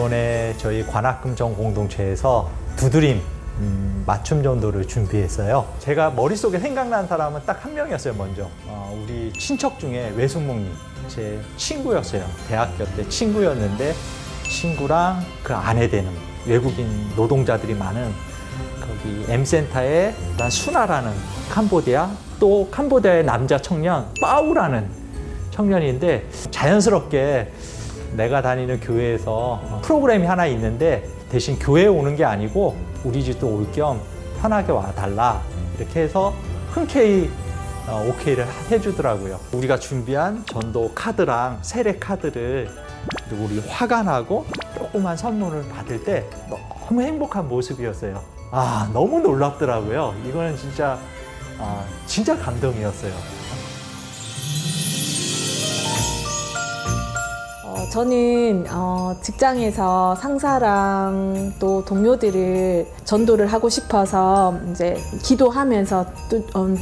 이번에 저희 관악금정 공동체에서 두드림 맞춤 전도를 준비했어요. 제가 머릿속에 생각난 사람은 딱 한 명이었어요. 먼저 우리 친척 중에 외숙모님, 제 친구였어요. 대학교 때 친구였는데 친구랑 그 아내 되는 외국인 노동자들이 많은 거기 M센터에 수나라는 캄보디아, 또 캄보디아의 남자 청년 빠우라는 청년인데, 자연스럽게 내가 다니는 교회에서 프로그램이 하나 있는데 대신 교회에 오는 게 아니고 우리 집도 올 겸 편하게 와달라, 이렇게 해서 흔쾌히 오케이를 해주더라고요. 우리가 준비한 전도 카드랑 세례 카드를, 그리고 우리 화관하고 조그만 선물을 받을 때 너무 행복한 모습이었어요. 너무 놀랍더라고요. 이거는 진짜 감동이었어요. 저는 직장에서 상사랑 또 동료들을 전도를 하고 싶어서 이제 기도하면서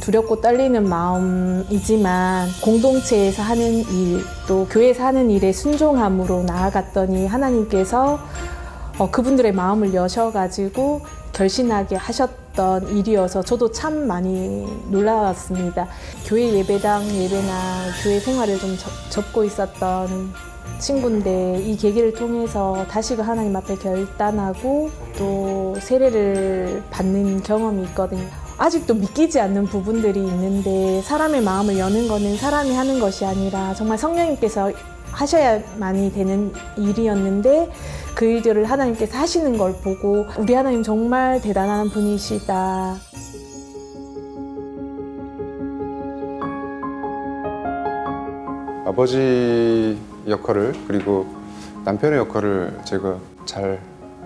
두렵고 떨리는 마음이지만 공동체에서 하는 일, 또 교회에서 하는 일에 순종함으로 나아갔더니 하나님께서 그분들의 마음을 여셔가지고 결신하게 하셨던 일이어서 저도 참 많이 놀라웠습니다. 교회 예배당 예배나 교회 생활을 좀 접고 있었던 친구인데 이 계기를 통해서 다시금 하나님 앞에 결단하고 또 세례를 받는 경험이 있거든요. 아직도 믿기지 않는 부분들이 있는데, 사람의 마음을 여는 거는 사람이 하는 것이 아니라 정말 성령님께서 하셔야만이 되는 일이었는데, 그 일들을 하나님께서 하시는 걸 보고 우리 하나님 정말 대단한 분이시다. 아버지 역할을, 그리고 남편의 역할을 제가 잘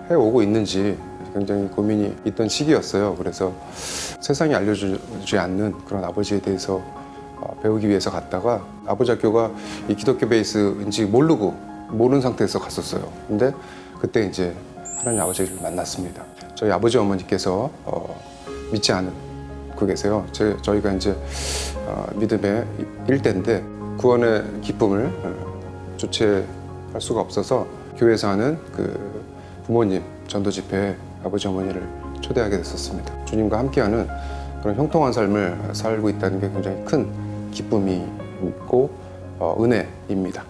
해오고 있는지 굉장히 고민이 있던 시기였어요. 그래서 세상이 알려주지 않는 그런 아버지에 대해서 배우기 위해서 갔다가, 아버지 학교가 이 기독교 베이스인지 모르는 상태에서 갔었어요. 근데 그때 이제 하나님 아버지를 만났습니다. 저희 아버지 어머니께서 믿지 않고 계세요. 저희가 이제 믿음의 일대인데 구원의 기쁨을 주체할 수가 없어서 교회에서 하는 그 부모님 전도 집회에 아버지 어머니를 초대하게 됐었습니다. 주님과 함께하는 그런 형통한 삶을 살고 있다는 게 굉장히 큰 기쁨이 있고 은혜입니다.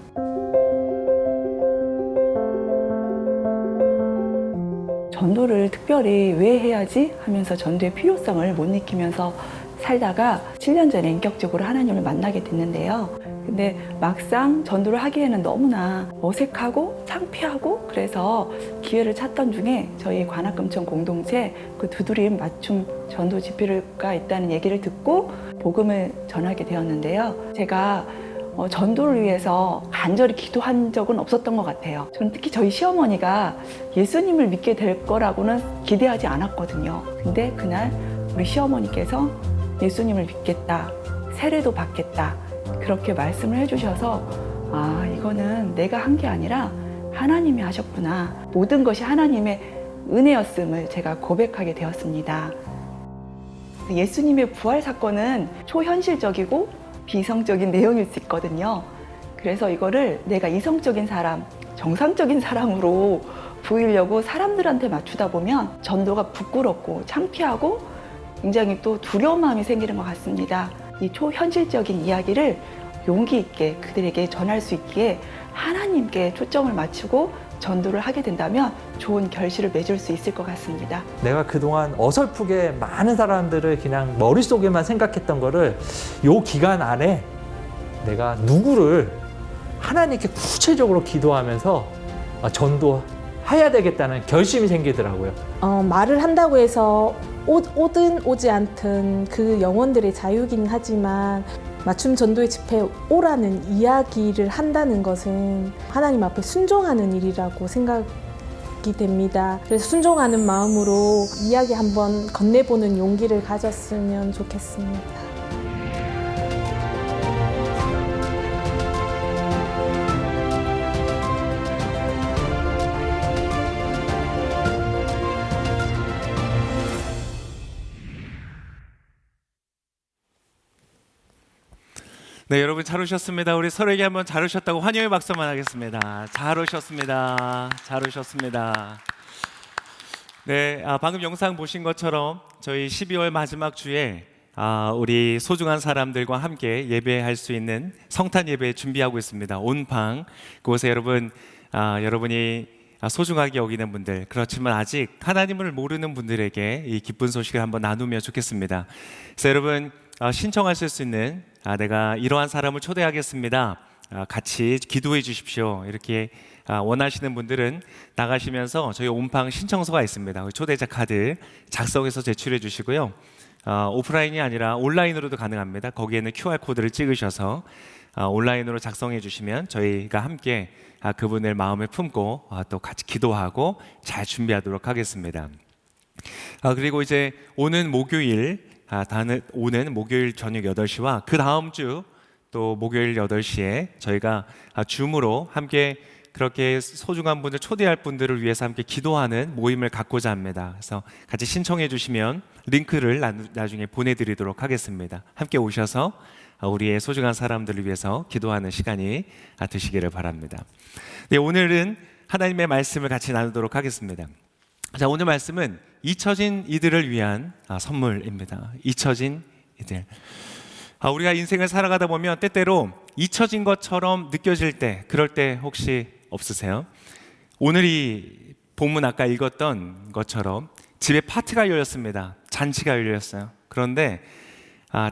전도를 특별히 왜 해야지 하면서 전도의 필요성을 못 느끼면서 살다가 7년 전에 인격적으로 하나님을 만나게 됐는데요. 근데 막상 전도를 하기에는 너무나 어색하고 창피하고, 그래서 기회를 찾던 중에 저희 관악금정 공동체 그 두드림 맞춤 전도 집회가 있다는 얘기를 듣고 복음을 전하게 되었는데요. 제가 전도를 위해서 간절히 기도한 적은 없었던 것 같아요. 저는 특히 저희 시어머니가 예수님을 믿게 될 거라고는 기대하지 않았거든요. 근데 그날 우리 시어머니께서 예수님을 믿겠다, 세례도 받겠다, 그렇게 말씀을 해주셔서 이거는 내가 한 게 아니라 하나님이 하셨구나, 모든 것이 하나님의 은혜였음을 제가 고백하게 되었습니다. 예수님의 부활 사건은 초현실적이고 비이성적인 내용일 수 있거든요. 그래서 이거를 내가 이성적인 사람, 정상적인 사람으로 보이려고 사람들한테 맞추다 보면 전도가 부끄럽고 창피하고 굉장히 또 두려운 마음이 생기는 것 같습니다. 이 초현실적인 이야기를 용기 있게 그들에게 전할 수 있기에 하나님께 초점을 맞추고 전도를 하게 된다면 좋은 결실을 맺을 수 있을 것 같습니다. 내가 그동안 어설프게 많은 사람들을 그냥 머릿속에만 생각했던 거를 요 기간 안에 내가 누구를 하나님께 구체적으로 기도하면서 전도해야 되겠다는 결심이 생기더라고요. 말을 한다고 해서 오든 오지 않든 그 영혼들의 자유긴 하지만 맞춤 전도의 집회에 오라는 이야기를 한다는 것은 하나님 앞에 순종하는 일이라고 생각이 됩니다. 그래서 순종하는 마음으로 이야기 한번 건네보는 용기를 가졌으면 좋겠습니다. 네, 여러분 잘 오셨습니다. 우리 서로에게 한번 잘 오셨다고 환영의 박수만 하겠습니다. 잘 오셨습니다. 잘 오셨습니다. 네, 방금 영상 보신 것처럼 저희 12월 마지막 주에 우리 소중한 사람들과 함께 예배할 수 있는 성탄 예배 준비하고 있습니다. 온팡 그곳에 여러분이 소중하게 여기는 분들, 그렇지만 아직 하나님을 모르는 분들에게 이 기쁜 소식을 한번 나누면 좋겠습니다. 그래서 여러분 신청하실 수 있는 내가 이러한 사람을 초대하겠습니다. 같이 기도해 주십시오. 이렇게 원하시는 분들은 나가시면서 저희 온팡 신청서가 있습니다. 초대자 카드 작성해서 제출해 주시고요. 오프라인이 아니라 온라인으로도 가능합니다. 거기에는 QR코드를 찍으셔서 온라인으로 작성해 주시면 저희가 함께 그분을 마음에 품고 또 같이 기도하고 잘 준비하도록 하겠습니다. 그리고 이제 오는 목요일 저녁 8시와 그 다음 주 또 목요일 8시에 저희가 줌으로 함께 그렇게 소중한 분들 초대할 분들을 위해서 함께 기도하는 모임을 갖고자 합니다. 그래서 같이 신청해 주시면 링크를 나중에 보내드리도록 하겠습니다. 함께 오셔서 우리의 소중한 사람들을 위해서 기도하는 시간이 되시기를 바랍니다. 네, 오늘은 하나님의 말씀을 같이 나누도록 하겠습니다. 자, 오늘 말씀은 잊혀진 이들을 위한 선물입니다. 잊혀진 이들. 우리가 인생을 살아가다 보면 때때로 잊혀진 것처럼 느껴질 때, 그럴 때 혹시 없으세요? 오늘 이 본문 아까 읽었던 것처럼 집에 파티가 열렸습니다. 잔치가 열렸어요. 그런데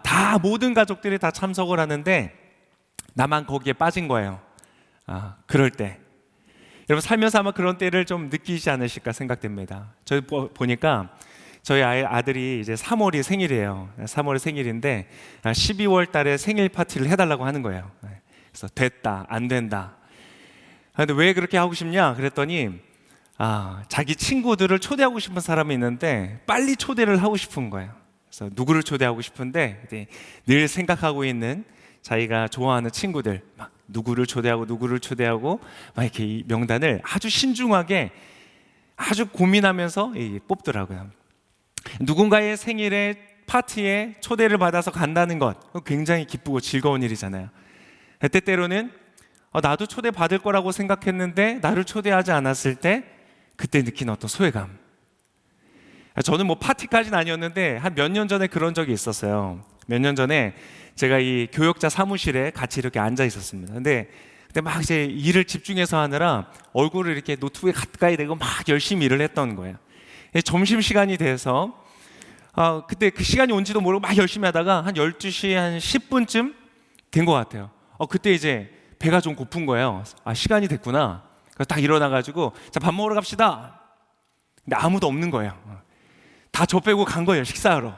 다 모든 가족들이 다 참석을 하는데 나만 거기에 빠진 거예요. 그럴 때 여러분 살면서 아마 그런 때를 좀 느끼지 않으실까 생각됩니다. 저희 보니까 저희 아들이 이제 3월이 생일이에요. 3월이 생일인데 12월 달에 생일 파티를 해달라고 하는 거예요. 그래서 됐다, 안 된다. 근데 왜 그렇게 하고 싶냐? 그랬더니 자기 친구들을 초대하고 싶은 사람이 있는데 빨리 초대를 하고 싶은 거예요. 그래서 누구를 초대하고 싶은데 늘 생각하고 있는 자기가 좋아하는 친구들 막 누구를 초대하고 막 이렇게 이 명단을 아주 신중하게 아주 고민하면서 뽑더라고요. 누군가의 생일에 파티에 초대를 받아서 간다는 것 굉장히 기쁘고 즐거운 일이잖아요. 때때로는 나도 초대받을 거라고 생각했는데 나를 초대하지 않았을 때 그때 느끼는 어떤 소외감. 저는 뭐 파티까지는 아니었는데 한 몇 년 전에 그런 적이 있었어요. 몇 년 전에 제가 이 교역자 사무실에 같이 이렇게 앉아 있었습니다. 근데 막 이제 일을 집중해서 하느라 얼굴을 이렇게 노트북에 가까이 대고 막 열심히 일을 했던 거예요. 점심시간이 돼서 그때 그 시간이 온지도 모르고 막 열심히 하다가 한 12시 한 10분쯤 된 것 같아요. 그때 이제 배가 좀 고픈 거예요. 시간이 됐구나. 그래서 딱 일어나가지고 자, 밥 먹으러 갑시다. 근데 아무도 없는 거예요. 다 저 빼고 간 거예요, 식사하러.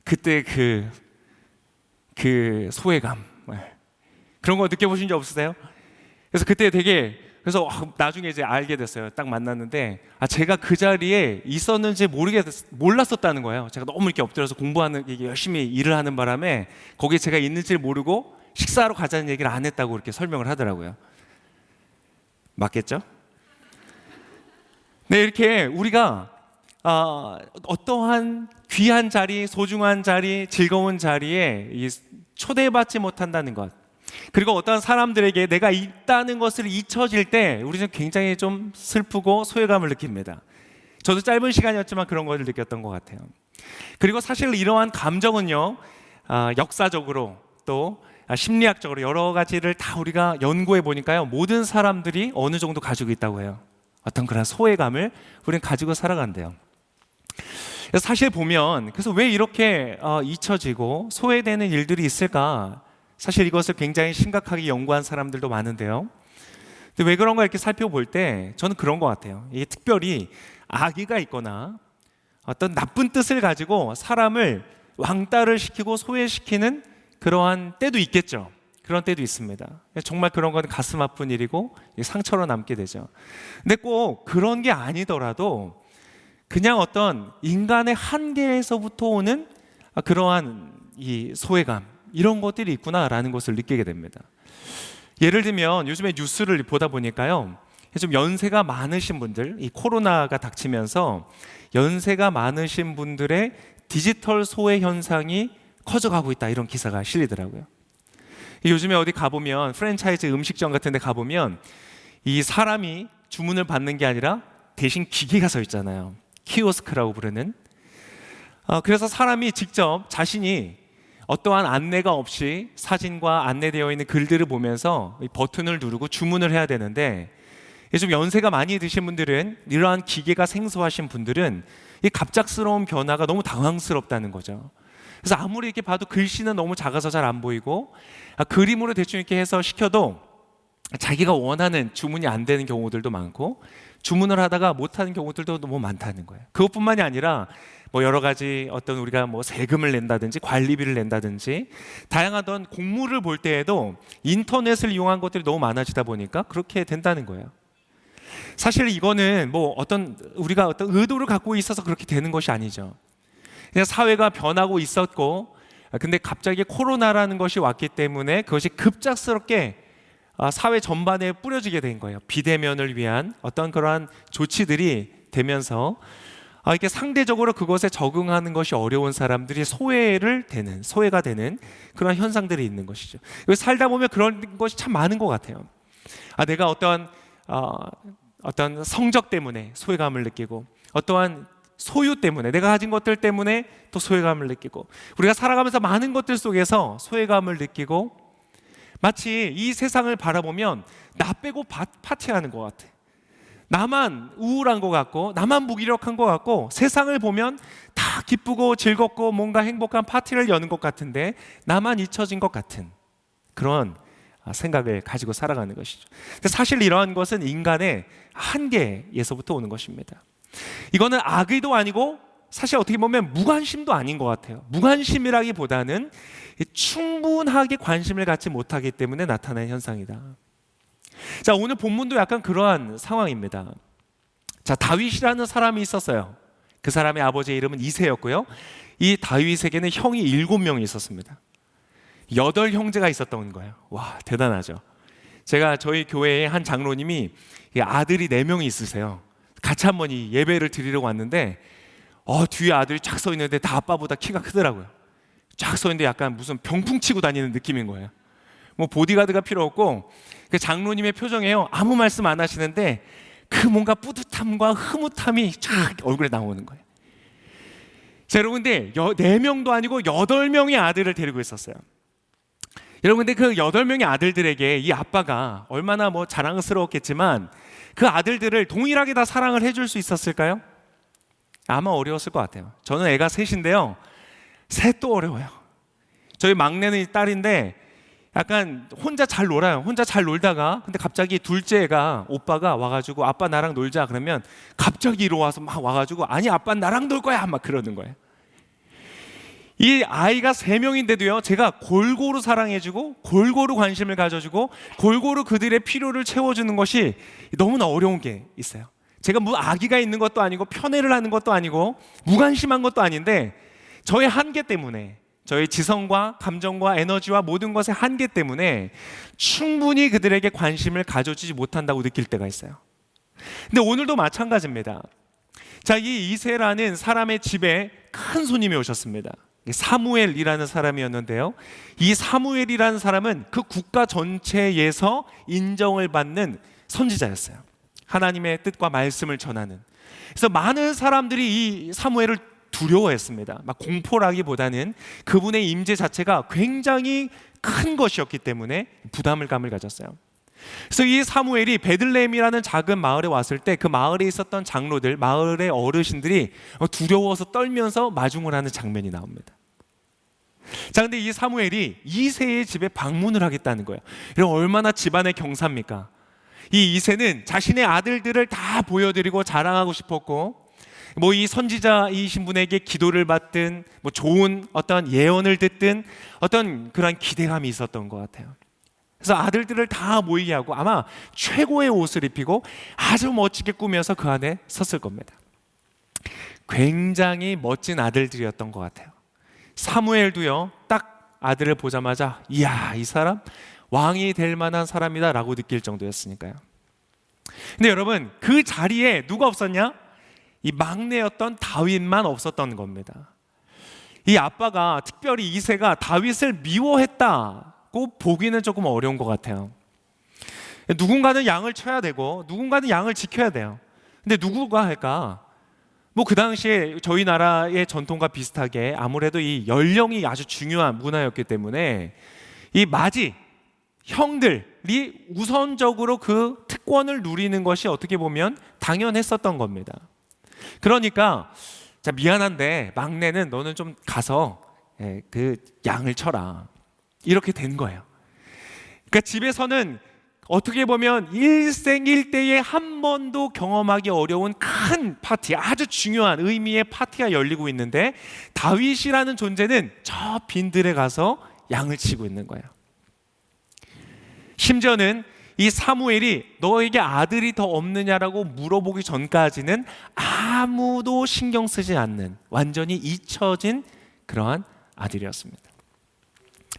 그때 그 소외감, 그런 거 느껴보신 적 없으세요? 그래서 그때 그래서 나중에 이제 알게 됐어요. 딱 만났는데 제가 그 자리에 있었는지 몰랐었다는 거예요. 제가 너무 이렇게 엎드려서 열심히 일을 하는 바람에 거기에 제가 있는지 모르고 식사하러 가자는 얘기를 안 했다고 이렇게 설명을 하더라고요. 맞겠죠? 네, 이렇게 우리가 어떠한 귀한 자리, 소중한 자리, 즐거운 자리에 초대받지 못한다는 것, 그리고 어떤 사람들에게 내가 있다는 것을 잊혀질 때 우리는 굉장히 좀 슬프고 소외감을 느낍니다. 저도 짧은 시간이었지만 그런 것을 느꼈던 것 같아요. 그리고 사실 이러한 감정은요, 역사적으로 또 심리학적으로 여러 가지를 다 우리가 연구해 보니까요, 모든 사람들이 어느 정도 가지고 있다고 해요. 어떤 그런 소외감을 우리는 가지고 살아간대요. 사실 보면 그래서 왜 이렇게 잊혀지고 소외되는 일들이 있을까? 사실 이것을 굉장히 심각하게 연구한 사람들도 많은데요. 근데 왜 그런가 이렇게 살펴볼 때 저는 그런 것 같아요. 이게 특별히 악의가 있거나 어떤 나쁜 뜻을 가지고 사람을 왕따를 시키고 소외시키는 그러한 때도 있겠죠. 그런 때도 있습니다. 정말 그런 건 가슴 아픈 일이고 상처로 남게 되죠. 근데 꼭 그런 게 아니더라도 그냥 어떤 인간의 한계에서부터 오는 그러한 이 소외감, 이런 것들이 있구나라는 것을 느끼게 됩니다. 예를 들면 요즘에 뉴스를 보다 보니까요, 좀 연세가 많으신 분들, 이 코로나가 닥치면서 연세가 많으신 분들의 디지털 소외 현상이 커져가고 있다, 이런 기사가 실리더라고요. 요즘에 어디 가보면 프랜차이즈 음식점 같은 데 가보면 이 사람이 주문을 받는 게 아니라 대신 기계가 서 있잖아요. 키오스크라고 부르는. 그래서 사람이 직접 자신이 어떠한 안내가 없이 사진과 안내되어 있는 글들을 보면서 이 버튼을 누르고 주문을 해야 되는데, 좀 연세가 많이 드신 분들은, 이러한 기계가 생소하신 분들은 이 갑작스러운 변화가 너무 당황스럽다는 거죠. 그래서 아무리 이렇게 봐도 글씨는 너무 작아서 잘 안 보이고, 그림으로 대충 이렇게 해서 시켜도 자기가 원하는 주문이 안 되는 경우들도 많고, 주문을 하다가 못하는 경우들도 너무 많다는 거예요. 그것뿐만이 아니라 뭐 여러 가지 어떤 우리가 뭐 세금을 낸다든지 관리비를 낸다든지 다양한 공물을 볼 때에도 인터넷을 이용한 것들이 너무 많아지다 보니까 그렇게 된다는 거예요. 사실 이거는 뭐 우리가 어떤 의도를 갖고 있어서 그렇게 되는 것이 아니죠. 그냥 사회가 변하고 있었고, 근데 갑자기 코로나라는 것이 왔기 때문에 그것이 급작스럽게 사회 전반에 뿌려지게 된 거예요. 비대면을 위한 어떤 그러한 조치들이 되면서 이렇게 상대적으로 그것에 적응하는 것이 어려운 사람들이 소외가 되는 그런 현상들이 있는 것이죠. 살다 보면 그런 것이 참 많은 것 같아요. 내가 어떤 성적 때문에 소외감을 느끼고, 어떠한 소유 때문에, 내가 가진 것들 때문에 또 소외감을 느끼고, 우리가 살아가면서 많은 것들 속에서 소외감을 느끼고, 마치 이 세상을 바라보면 나 빼고 파티하는 것 같아. 나만 우울한 것 같고, 나만 무기력한 것 같고, 세상을 보면 다 기쁘고 즐겁고 뭔가 행복한 파티를 여는 것 같은데 나만 잊혀진 것 같은 그런 생각을 가지고 살아가는 것이죠. 사실 이러한 것은 인간의 한계에서부터 오는 것입니다. 이거는 악의도 아니고 사실 어떻게 보면 무관심도 아닌 것 같아요. 무관심이라기보다는 충분하게 관심을 갖지 못하기 때문에 나타나는 현상이다. 자, 오늘 본문도 약간 그러한 상황입니다. 자, 다윗이라는 사람이 있었어요. 그 사람의 아버지의 이름은 이새였고요. 이 다윗에게는 형이 7명이 있었습니다. 8형제가 있었던 거예요. 와, 대단하죠. 저희 교회에 한 장로님이 아들이 4명이 있으세요. 같이 한번 이 예배를 드리려고 왔는데 뒤에 아들이 쫙 서 있는데 다 아빠보다 키가 크더라고요. 쫙 서 있는데 약간 무슨 병풍 치고 다니는 느낌인 거예요. 뭐 보디가드가 필요 없고, 그 장로님의 표정에요, 아무 말씀 안 하시는데 그 뭔가 뿌듯함과 흐뭇함이 쫙 얼굴에 나오는 거예요. 자, 여러분, 근데 4명도 아니고 8명의 아들을 데리고 있었어요. 여러분, 근데 그 8명의 아들들에게 이 아빠가 얼마나 뭐 자랑스러웠겠지만 그 아들들을 동일하게 다 사랑을 해줄 수 있었을까요? 아마 어려웠을 것 같아요. 저는 애가 셋인데요, 셋도 어려워요. 저희 막내는 딸인데 약간 혼자 잘 놀아요. 혼자 잘 놀다가 근데 갑자기 둘째 애가, 오빠가 와가지고 아빠 나랑 놀자 그러면 갑자기 이리 와서 막 와가지고 아니 아빠 나랑 놀 거야 막 그러는 거예요. 이 아이가 3명인데도요, 제가 골고루 사랑해주고 골고루 관심을 가져주고 골고루 그들의 필요를 채워주는 것이 너무나 어려운 게 있어요. 제가 뭐 악의가 있는 것도 아니고 편애를 하는 것도 아니고 무관심한 것도 아닌데 저의 한계 때문에, 저의 지성과 감정과 에너지와 모든 것의 한계 때문에 충분히 그들에게 관심을 가져주지 못한다고 느낄 때가 있어요. 근데 오늘도 마찬가지입니다. 자, 이 이새라는 사람의 집에 큰 손님이 오셨습니다. 사무엘이라는 사람이었는데요, 이 사무엘이라는 사람은 그 국가 전체에서 인정을 받는 선지자였어요. 하나님의 뜻과 말씀을 전하는. 그래서 많은 사람들이 이 사무엘을 두려워했습니다. 막 공포라기보다는 그분의 임재 자체가 굉장히 큰 것이었기 때문에 부담감을 가졌어요. 그래서 이 사무엘이 베들레헴이라는 작은 마을에 왔을 때 그 마을에 있었던 장로들, 마을의 어르신들이 두려워서 떨면서 마중을 하는 장면이 나옵니다. 자, 근데 이 사무엘이 이새의 집에 방문을 하겠다는 거예요. 이런 얼마나 집안의 경사입니까? 이 이새는 자신의 아들들을 다 보여드리고 자랑하고 싶었고, 뭐 이 선지자이신 분에게 기도를 받든 뭐 좋은 어떤 예언을 듣든 어떤 그런 기대감이 있었던 것 같아요. 그래서 아들들을 다 모이게 하고 아마 최고의 옷을 입히고 아주 멋지게 꾸며서 그 안에 섰을 겁니다. 굉장히 멋진 아들들이었던 것 같아요. 사무엘도요, 딱 아들을 보자마자 이야, 이 사람 왕이 될 만한 사람이다 라고 느낄 정도였으니까요. 근데 여러분, 그 자리에 누가 없었냐? 이 막내였던 다윗만 없었던 겁니다. 이 아빠가 특별히 이새가 다윗을 미워했다고 같고 보기는 조금 어려운 것 같아요. 누군가는 양을 쳐야 되고 누군가는 양을 지켜야 돼요. 근데 누구가 할까? 뭐 그 당시에 저희 나라의 전통과 비슷하게 아무래도 이 연령이 아주 중요한 문화였기 때문에 이 맞이 형들이 우선적으로 그 특권을 누리는 것이 어떻게 보면 당연했었던 겁니다. 그러니까 자, 미안한데 막내는 너는 좀 가서 그 양을 쳐라, 이렇게 된 거예요. 그러니까 집에서는 어떻게 보면 일생일대에 한 번도 경험하기 어려운 큰 파티, 아주 중요한 의미의 파티가 열리고 있는데 다윗이라는 존재는 저 빈들에 가서 양을 치고 있는 거예요. 심지어는 이 사무엘이 너에게 아들이 더 없느냐라고 물어보기 전까지는 아무도 신경 쓰지 않는 완전히 잊혀진 그러한 아들이었습니다.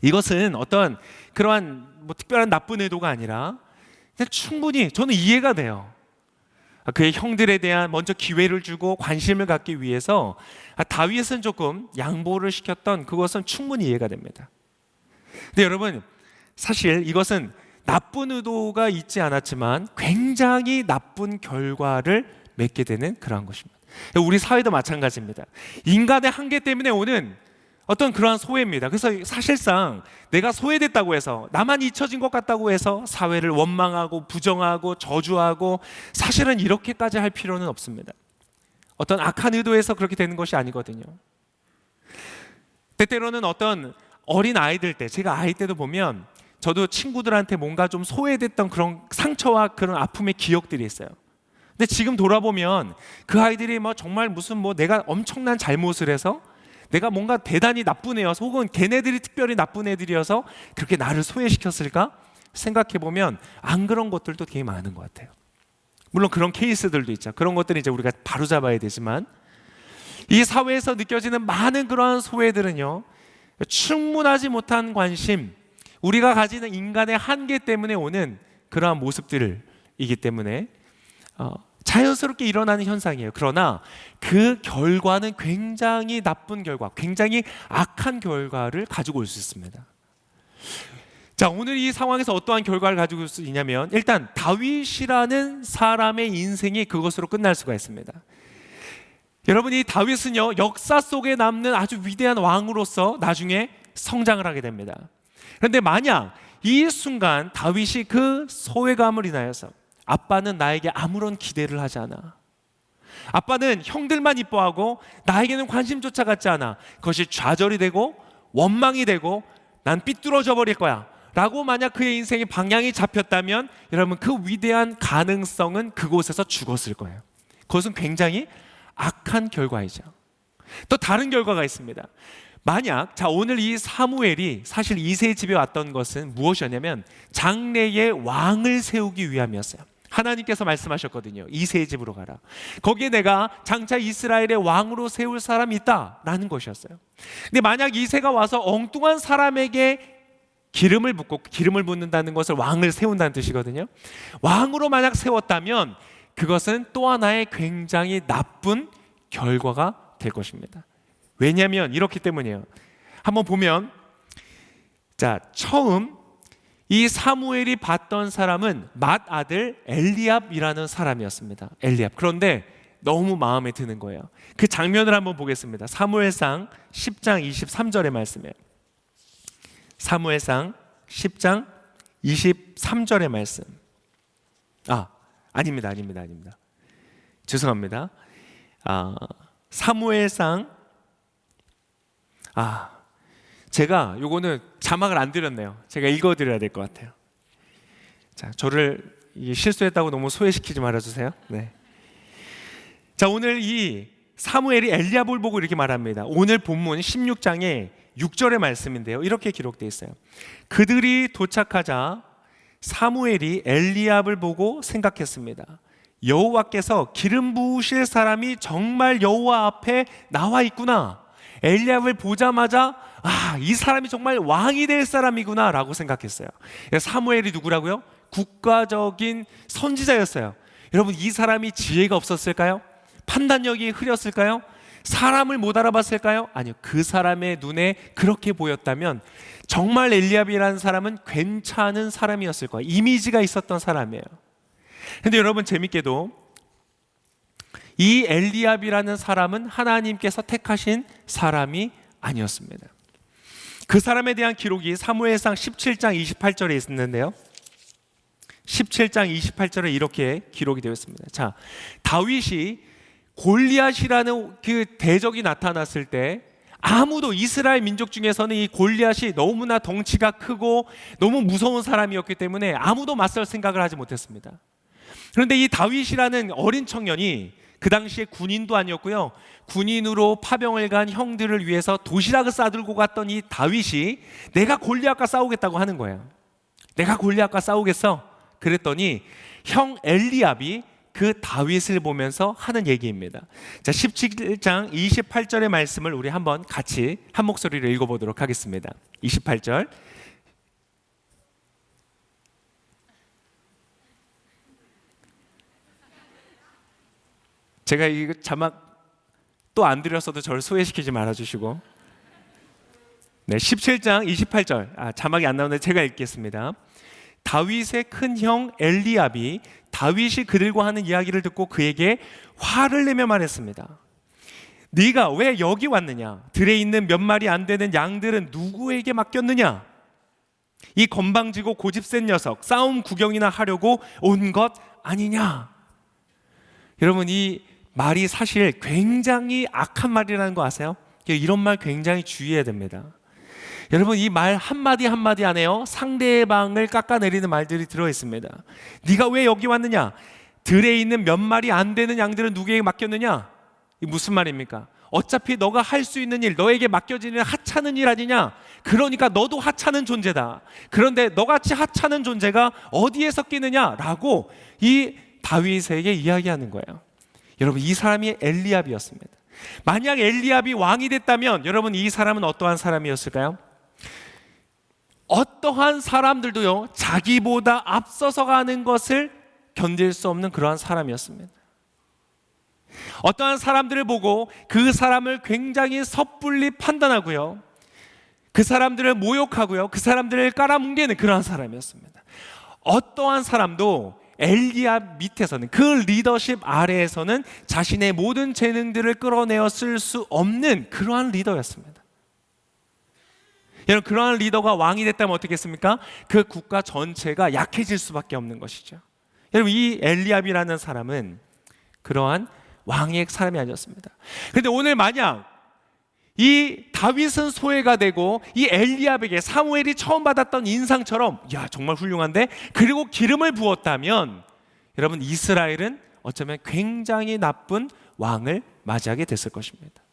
이것은 어떤 그러한 뭐 특별한 나쁜 의도가 아니라 그냥 충분히 저는 이해가 돼요. 그의 형들에 대한 먼저 기회를 주고 관심을 갖기 위해서 다윗은 조금 양보를 시켰던 그것은 충분히 이해가 됩니다. 근데 여러분, 사실 이것은 나쁜 의도가 있지 않았지만 굉장히 나쁜 결과를 맺게 되는 그러한 것입니다. 우리 사회도 마찬가지입니다. 인간의 한계 때문에 오는 어떤 그러한 소외입니다. 그래서 사실상 내가 소외됐다고 해서, 나만 잊혀진 것 같다고 해서 사회를 원망하고 부정하고 저주하고, 사실은 이렇게까지 할 필요는 없습니다. 어떤 악한 의도에서 그렇게 되는 것이 아니거든요. 때때로는 어떤 어린 아이들 때, 제가 아이 때도 보면 저도 친구들한테 뭔가 좀 소외됐던 그런 상처와 그런 아픔의 기억들이 있어요. 근데 지금 돌아보면 그 아이들이 뭐 정말 무슨 뭐 내가 엄청난 잘못을 해서, 내가 뭔가 대단히 나쁜 애여서, 혹은 걔네들이 특별히 나쁜 애들이어서 그렇게 나를 소외시켰을까 생각해보면 안 그런 것들도 되게 많은 것 같아요. 물론 그런 케이스들도 있죠. 그런 것들은 이제 우리가 바로잡아야 되지만, 이 사회에서 느껴지는 많은 그러한 소외들은요, 충분하지 못한 관심, 우리가 가지는 인간의 한계 때문에 오는 그러한 모습들이기 때문에 자연스럽게 일어나는 현상이에요. 그러나 그 결과는 굉장히 나쁜 결과, 굉장히 악한 결과를 가지고 올 수 있습니다. 자, 오늘 이 상황에서 어떠한 결과를 가지고 올 수 있냐면, 일단 다윗이라는 사람의 인생이 그것으로 끝날 수가 있습니다. 여러분, 이 다윗은요, 역사 속에 남는 아주 위대한 왕으로서 나중에 성장을 하게 됩니다. 그런데 만약 이 순간 다윗이 그 소외감을 인하여서, 아빠는 나에게 아무런 기대를 하지 않아, 아빠는 형들만 이뻐하고 나에게는 관심조차 갖지 않아, 그것이 좌절이 되고 원망이 되고 난 삐뚤어져 버릴 거야 라고 만약 그의 인생의 방향이 잡혔다면, 여러분, 그 위대한 가능성은 그곳에서 죽었을 거예요. 그것은 굉장히 악한 결과이죠. 또 다른 결과가 있습니다. 만약, 자, 오늘 이 사무엘이 사실 이새의 집에 왔던 것은 무엇이었냐면 장래의 왕을 세우기 위함이었어요. 하나님께서 말씀하셨거든요. 이새의 집으로 가라. 거기에 내가 장차 이스라엘의 왕으로 세울 사람이 있다라는 것이었어요. 근데 만약 이새가 와서 엉뚱한 사람에게 기름을 붓고, 기름을 붓는다는 것을 왕을 세운다는 뜻이거든요. 왕으로 만약 세웠다면 그것은 또 하나의 굉장히 나쁜 결과가 될 것입니다. 왜냐하면 이렇기 때문이에요. 한번 보면, 자, 처음 이 사무엘이 봤던 사람은 맏아들 엘리압이라는 사람이었습니다. 엘리압. 그런데 너무 마음에 드는 거예요. 그 장면을 한번 보겠습니다. 사무엘상 10장 23절의 말씀이에요. 사무엘상 10장 23절의 말씀. 아닙니다. 죄송합니다. 사무엘상, 제가 요거는 자막을 안 드렸네요. 제가 읽어드려야 될 것 같아요. 자, 저를 실수했다고 너무 소외시키지 말아주세요. 네. 자, 오늘 이 사무엘이 엘리압을 보고 이렇게 말합니다. 오늘 본문 16장의 6절의 말씀인데요, 이렇게 기록되어 있어요. 그들이 도착하자 사무엘이 엘리압을 보고 생각했습니다. 여호와께서 기름 부으실 사람이 정말 여호와 앞에 나와 있구나. 엘리압을 보자마자 이 사람이 정말 왕이 될 사람이구나 라고 생각했어요. 사무엘이 누구라고요? 국가적인 선지자였어요. 여러분, 이 사람이 지혜가 없었을까요? 판단력이 흐렸을까요? 사람을 못 알아봤을까요? 아니요. 그 사람의 눈에 그렇게 보였다면 정말 엘리압이라는 사람은 괜찮은 사람이었을 거예요. 이미지가 있었던 사람이에요. 근데 여러분, 재밌게도 이 엘리압이라는 사람은 하나님께서 택하신 사람이 아니었습니다. 그 사람에 대한 기록이 사무엘상 17장 28절에 있는데요. 17장 28절에 이렇게 기록이 되어 있습니다. 자, 다윗이 골리앗이라는 그 대적이 나타났을 때 아무도 이스라엘 민족 중에서는 이 골리앗이 너무나 덩치가 크고 너무 무서운 사람이었기 때문에 아무도 맞설 생각을 하지 못했습니다. 그런데 이 다윗이라는 어린 청년이 그 당시에 군인도 아니었고요, 군인으로 파병을 간 형들을 위해서 도시락을 싸들고 갔던 이 다윗이 내가 골리앗과 싸우겠다고 하는 거예요. 내가 골리앗과 싸우겠어. 그랬더니 형 엘리압이 그 다윗을 보면서 하는 얘기입니다. 자, 17장 28절의 말씀을 우리 한번 같이 한 목소리로 읽어보도록 하겠습니다. 28절. 제가 이거 자막 또 안 드렸어도 저를 소외시키지 말아주시고, 네, 17장 28절, 자막이 안 나오는데 제가 읽겠습니다. 다윗의 큰 형 엘리압이 다윗이 그들과 하는 이야기를 듣고 그에게 화를 내며 말했습니다. 네가 왜 여기 왔느냐? 들에 있는 몇 마리 안 되는 양들은 누구에게 맡겼느냐? 이 건방지고 고집센 녀석, 싸움 구경이나 하려고 온 것 아니냐? 여러분, 이 말이 사실 굉장히 악한 말이라는 거 아세요? 이런 말 굉장히 주의해야 됩니다. 여러분, 이 말 한마디 한마디 안에요, 상대방을 깎아내리는 말들이 들어있습니다. 네가 왜 여기 왔느냐? 들에 있는 몇 마리 안 되는 양들은 누구에게 맡겼느냐? 이 무슨 말입니까? 어차피 너가 할 수 있는 일, 너에게 맡겨지는 하찮은 일 아니냐? 그러니까 너도 하찮은 존재다. 그런데 너같이 하찮은 존재가 어디에 섞이느냐? 라고 이 다윗에게 이야기하는 거예요. 여러분, 이 사람이 엘리압이었습니다. 만약 엘리압이 왕이 됐다면 여러분, 이 사람은 어떠한 사람이었을까요? 어떠한 사람들도요, 자기보다 앞서서 가는 것을 견딜 수 없는 그러한 사람이었습니다. 어떠한 사람들을 보고 그 사람을 굉장히 섣불리 판단하고요, 그 사람들을 모욕하고요, 그 사람들을 깔아뭉개는 그러한 사람이었습니다. 어떠한 사람도 엘리압 밑에서는, 그 리더십 아래에서는 자신의 모든 재능들을 끌어내어 쓸 수 없는 그러한 리더였습니다. 여러분, 그러한 리더가 왕이 됐다면 어떻겠습니까? 그 국가 전체가 약해질 수밖에 없는 것이죠. 여러분, 이 엘리압이라는 사람은 그러한 왕의 사람이 아니었습니다. 그런데 오늘 만약 이 다윗은 소외가 되고 이 엘리압에게 사무엘이 처음 받았던 인상처럼, 야, 정말 훌륭한데? 그리고 기름을 부었다면 여러분, 이스라엘은 어쩌면 굉장히 나쁜 왕을 맞이하게 됐을 것입니다.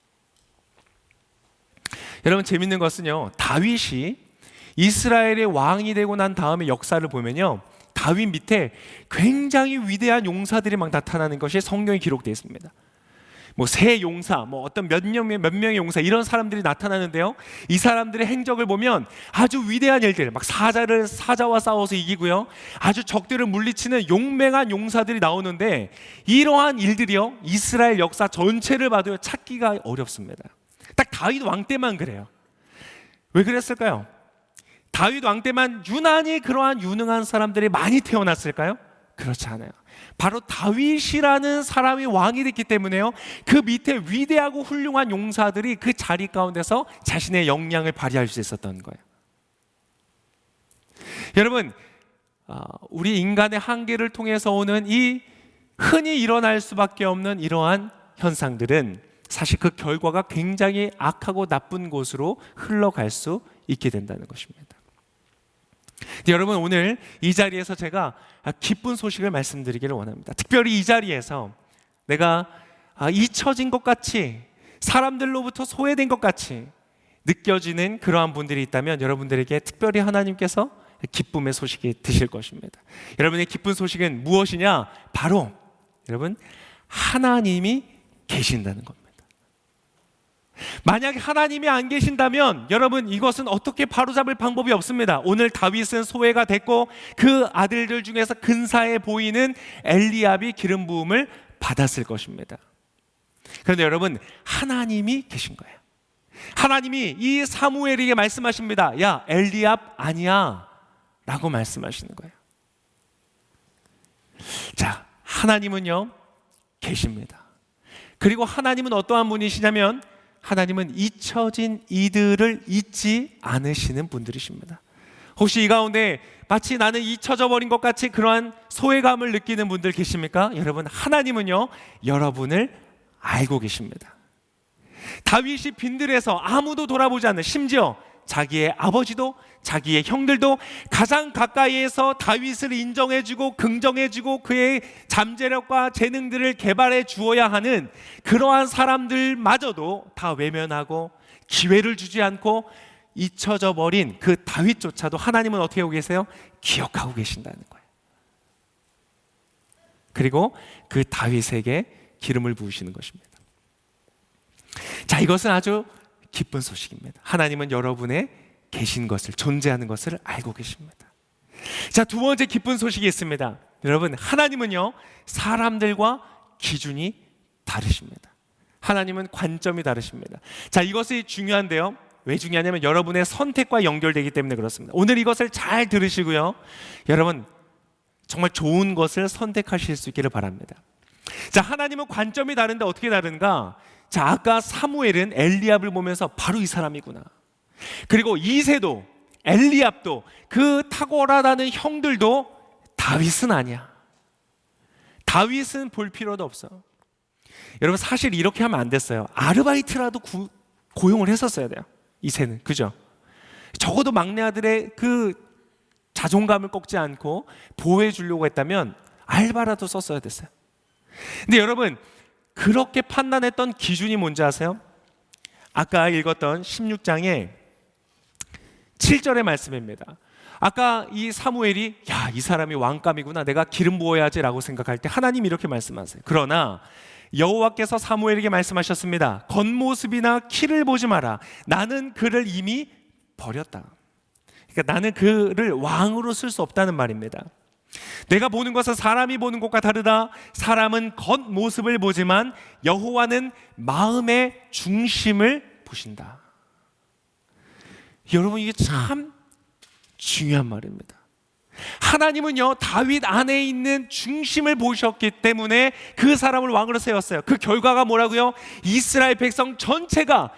여러분, 재밌는 것은요, 다윗이 이스라엘의 왕이 되고 난 다음에 역사를 보면요, 다윗 밑에 굉장히 위대한 용사들이 막 나타나는 것이 성경에 기록되어 있습니다. 뭐 세 용사, 뭐 어떤 몇 명의 용사, 이런 사람들이 나타나는데요, 이 사람들의 행적을 보면 아주 위대한 일들, 막 사자와 싸워서 이기고요, 아주 적들을 물리치는 용맹한 용사들이 나오는데, 이러한 일들이요, 이스라엘 역사 전체를 봐도 찾기가 어렵습니다. 딱 다윗 왕 때만 그래요. 왜 그랬을까요? 다윗 왕 때만 유난히 그러한 유능한 사람들이 많이 태어났을까요? 그렇지 않아요. 바로 다윗이라는 사람이 왕이 됐기 때문에요, 그 밑에 위대하고 훌륭한 용사들이 그 자리 가운데서 자신의 역량을 발휘할 수 있었던 거예요. 여러분, 우리 인간의 한계를 통해서 오는 이 흔히 일어날 수밖에 없는 이러한 현상들은 사실 그 결과가 굉장히 악하고 나쁜 곳으로 흘러갈 수 있게 된다는 것입니다. 여러분, 오늘 이 자리에서 제가 기쁜 소식을 말씀드리기를 원합니다. 특별히 이 자리에서 내가 잊혀진 것 같이, 사람들로부터 소외된 것 같이 느껴지는 그러한 분들이 있다면 여러분들에게 특별히 하나님께서 기쁨의 소식이 드실 것입니다. 여러분의 기쁜 소식은 무엇이냐? 바로 여러분, 하나님이 계신다는 겁니다. 만약 하나님이 안 계신다면 여러분, 이것은 어떻게 바로잡을 방법이 없습니다. 오늘 다윗은 소외가 됐고 그 아들들 중에서 근사해 보이는 엘리압이 기름 부음을 받았을 것입니다. 그런데 여러분, 하나님이 계신 거예요. 하나님이 이 사무엘에게 말씀하십니다. 야, 엘리압 아니야 라고 말씀하시는 거예요. 자, 하나님은요 계십니다. 그리고 하나님은 어떠한 분이시냐면, 하나님은 잊혀진 이들을 잊지 않으시는 분들이십니다. 혹시 이 가운데 마치 나는 잊혀져 버린 것 같이 그러한 소외감을 느끼는 분들 계십니까? 여러분, 하나님은요 여러분을 알고 계십니다. 다윗이 빈들에서 아무도 돌아보지 않는, 심지어 자기의 아버지도 자기의 형들도 가장 가까이에서 다윗을 인정해주고 긍정해주고 그의 잠재력과 재능들을 개발해 주어야 하는 그러한 사람들마저도 다 외면하고 기회를 주지 않고 잊혀져 버린 그 다윗조차도 하나님은 어떻게 하고 계세요? 기억하고 계신다는 거예요. 그리고 그 다윗에게 기름을 부으시는 것입니다. 자, 이것은 아주 기쁜 소식입니다. 하나님은 여러분의 계신 것을, 존재하는 것을 알고 계십니다. 자, 두 번째 기쁜 소식이 있습니다. 여러분, 하나님은요 사람들과 기준이 다르십니다. 하나님은 관점이 다르십니다. 자, 이것이 중요한데요. 왜 중요하냐면 여러분의 선택과 연결되기 때문에 그렇습니다. 오늘 이것을 잘 들으시고요, 여러분 정말 좋은 것을 선택하실 수 있기를 바랍니다. 자, 하나님은 관점이 다른데 어떻게 다른가? 자, 아까 사무엘은 엘리압을 보면서 바로 이 사람이구나. 그리고 이새도, 엘리압도, 그 탁월하다는 형들도 다윗은 아니야. 다윗은 볼 필요도 없어. 여러분, 사실 이렇게 하면 안 됐어요. 아르바이트라도 고용을 했었어야 돼요, 이새는. 그죠? 적어도 막내 아들의 그 자존감을 꺾지 않고 보호해 주려고 했다면 알바라도 썼어야 됐어요. 근데 여러분, 그렇게 판단했던 기준이 뭔지 아세요? 아까 읽었던 16장의 7절의 말씀입니다. 아까 이 사무엘이 야, 이 사람이 왕감이구나, 내가 기름 부어야지 라고 생각할 때 하나님이 이렇게 말씀하세요. 그러나 여호와께서 사무엘에게 말씀하셨습니다. 겉모습이나 키를 보지 마라. 나는 그를 이미 버렸다. 그러니까 나는 그를 왕으로 쓸 수 없다는 말입니다. 내가 보는 것은 사람이 보는 것과 다르다. 사람은 겉모습을 보지만 여호와는 마음의 중심을 보신다. 여러분, 이게 참 중요한 말입니다. 하나님은요 다윗 안에 있는 중심을 보셨기 때문에 그 사람을 왕으로 세웠어요. 그 결과가 뭐라고요? 이스라엘 백성 전체가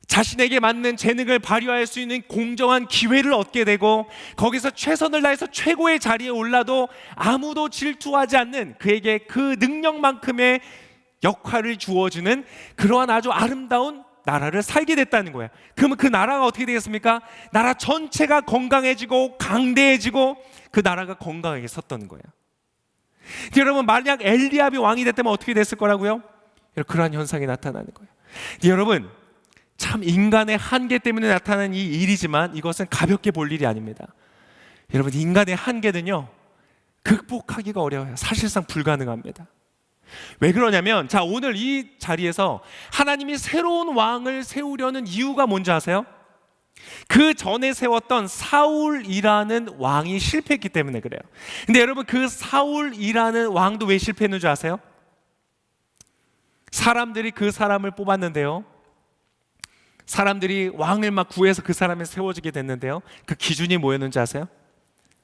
자신에게 맞는 재능을 발휘할 수 있는 공정한 기회를 얻게 되고, 거기서 최선을 다해서 최고의 자리에 올라도 아무도 질투하지 않는, 그에게 그 능력만큼의 역할을 주어주는 그러한 아주 아름다운 나라를 살게 됐다는 거예요. 그러면 그 나라가 어떻게 되겠습니까? 나라 전체가 건강해지고 강대해지고 그 나라가 건강하게 섰던 거예요. 여러분, 만약 엘리압이 왕이 됐다면 어떻게 됐을 거라고요? 그러한 현상이 나타나는 거예요. 여러분, 참 인간의 한계 때문에 나타나는 이 일이지만 이것은 가볍게 볼 일이 아닙니다. 여러분, 인간의 한계는요 극복하기가 어려워요. 사실상 불가능합니다. 왜 그러냐면, 자, 오늘 이 자리에서 하나님이 새로운 왕을 세우려는 이유가 뭔지 아세요? 그 전에 세웠던 사울이라는 왕이 실패했기 때문에 그래요. 근데 여러분, 그 사울이라는 왕도 왜 실패했는지 아세요? 사람들이 그 사람을 뽑았는데요, 사람들이 왕을 막 구해서 그 사람이 세워지게 됐는데요, 그 기준이 뭐였는지 아세요?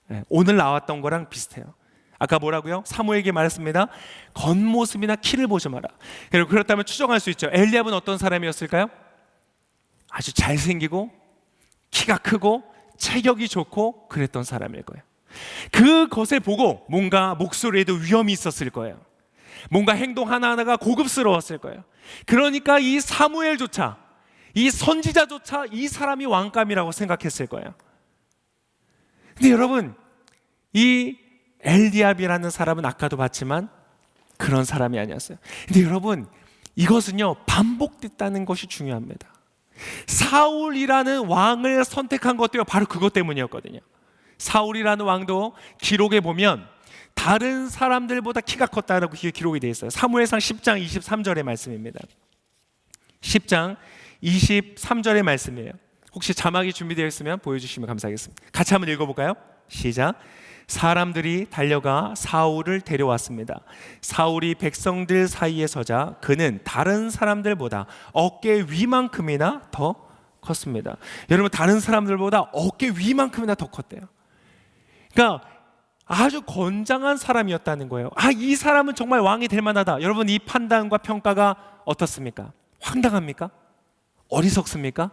네, 오늘 나왔던 거랑 비슷해요. 아까 뭐라고요? 사무엘에게 말했습니다. 겉모습이나 키를 보지 마라. 그리고 그렇다면 추정할 수 있죠. 엘리압은 어떤 사람이었을까요? 아주 잘생기고 키가 크고 체격이 좋고 그랬던 사람일 거예요. 그것을 보고 뭔가 목소리에도 위험이 있었을 거예요. 뭔가 행동 하나하나가 고급스러웠을 거예요. 그러니까 이 사무엘조차, 이 선지자조차 이 사람이 왕감이라고 생각했을 거예요. 근데 여러분, 이 엘리압이라는 사람은 아까도 봤지만 그런 사람이 아니었어요. 근데 여러분, 이것은요 반복됐다는 것이 중요합니다. 사울이라는 왕을 선택한 것도 바로 그것 때문이었거든요. 사울이라는 왕도 기록에 보면 다른 사람들보다 키가 컸다라고 기록이 되어 있어요. 사무엘상 10장 23절의 말씀입니다. 10장 23절의 말씀이에요. 혹시 자막이 준비되어 있으면 보여주시면 감사하겠습니다. 같이 한번 읽어볼까요? 시작. 사람들이 달려가 사울을 데려왔습니다. 사울이 백성들 사이에 서자 그는 다른 사람들보다 어깨 위만큼이나 더 컸습니다. 여러분, 다른 사람들보다 어깨 위만큼이나 더 컸대요. 그러니까 아주 건장한 사람이었다는 거예요. 이 사람은 정말 왕이 될 만하다. 여러분, 이 판단과 평가가 어떻습니까? 황당합니까? 어리석습니까?